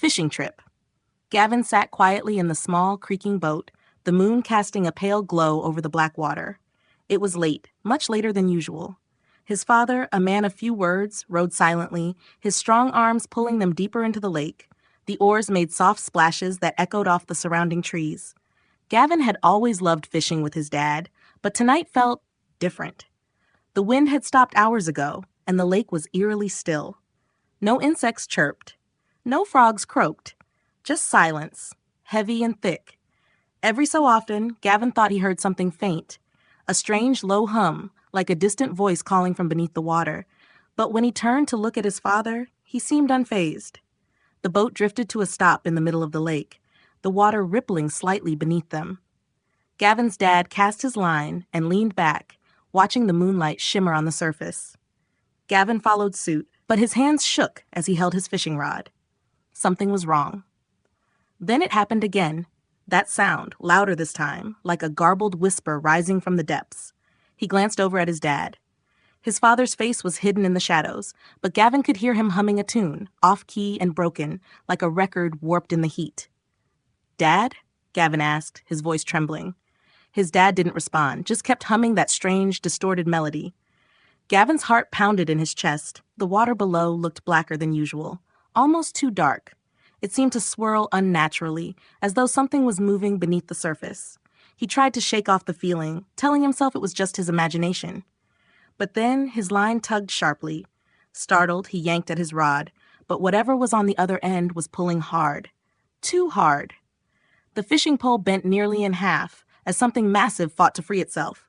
fishing trip. Gavin sat quietly in the small, creaking boat, the moon casting a pale glow over the black water. It was late, much later than usual. His father, a man of few words, rowed silently, his strong arms pulling them deeper into the lake. The oars made soft splashes that echoed off the surrounding trees. Gavin had always loved fishing with his dad, but tonight felt different. The wind had stopped hours ago, and the lake was eerily still. No insects chirped. No frogs croaked. Just silence, heavy and thick. Every so often, Gavin thought he heard something faint, a strange low hum, like a distant voice calling from beneath the water. But when he turned to look at his father, he seemed unfazed. The boat drifted to a stop in the middle of the lake, the water rippling slightly beneath them. Gavin's dad cast his line and leaned back, watching the moonlight shimmer on the surface. Gavin followed suit, but his hands shook as he held his fishing rod. Something was wrong. Then it happened again. That sound, louder this time, like a garbled whisper rising from the depths. He glanced over at his dad. His father's face was hidden in the shadows, but Gavin could hear him humming a tune, off-key and broken, like a record warped in the heat. "Dad?" Gavin asked, his voice trembling. His dad didn't respond, just kept humming that strange, distorted melody. Gavin's heart pounded in his chest. The water below looked blacker than usual, almost too dark. It seemed to swirl unnaturally, as though something was moving beneath the surface. He tried to shake off the feeling, telling himself it was just his imagination. But then his line tugged sharply. Startled, he yanked at his rod, but whatever was on the other end was pulling hard. Too hard. The fishing pole bent nearly in half, as something massive fought to free itself.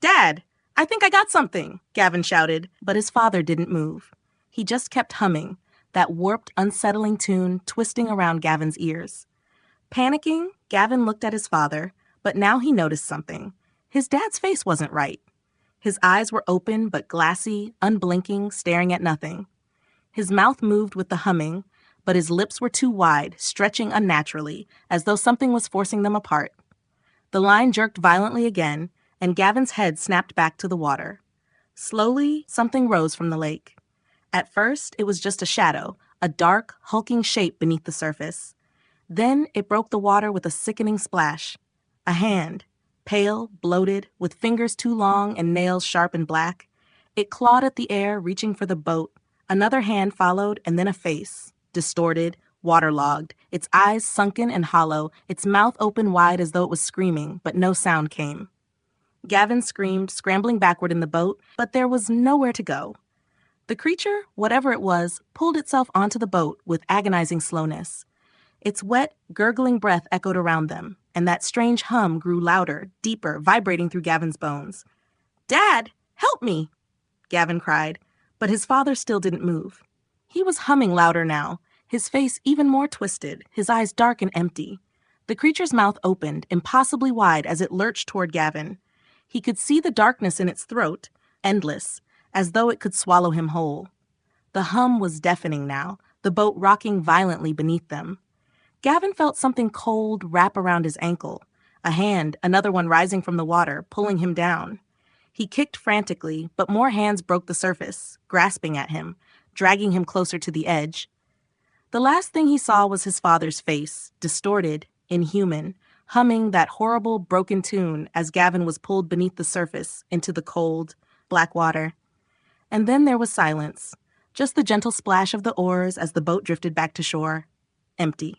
"Dad, I think I got something," Gavin shouted, but his father didn't move. He just kept humming, that warped, unsettling tune twisting around Gavin's ears. Panicking, Gavin looked at his father, but now he noticed something. His dad's face wasn't right. His eyes were open but glassy, unblinking, staring at nothing. His mouth moved with the humming, but his lips were too wide, stretching unnaturally, as though something was forcing them apart. The line jerked violently again, and Gavin's head snapped back to the water. Slowly, something rose from the lake. At first, it was just a shadow, a dark, hulking shape beneath the surface. Then it broke the water with a sickening splash. A hand, pale, bloated, with fingers too long and nails sharp and black. It clawed at the air, reaching for the boat. Another hand followed, and then a face, distorted, waterlogged, its eyes sunken and hollow, its mouth open wide as though it was screaming, but no sound came. Gavin screamed, scrambling backward in the boat, but there was nowhere to go. The creature, whatever it was, pulled itself onto the boat with agonizing slowness. Its wet, gurgling breath echoed around them, and that strange hum grew louder, deeper, vibrating through Gavin's bones. "Dad, help me!" Gavin cried, but his father still didn't move. He was humming louder now, his face even more twisted, his eyes dark and empty. The creature's mouth opened, impossibly wide as it lurched toward Gavin. He could see the darkness in its throat, endless, as though it could swallow him whole. The hum was deafening now, the boat rocking violently beneath them. Gavin felt something cold wrap around his ankle, a hand, another one rising from the water, pulling him down. He kicked frantically, but more hands broke the surface, grasping at him, dragging him closer to the edge. The last thing he saw was his father's face, distorted, inhuman, humming that horrible, broken tune as Gavin was pulled beneath the surface into the cold, black water. And then there was silence, just the gentle splash of the oars as the boat drifted back to shore, empty.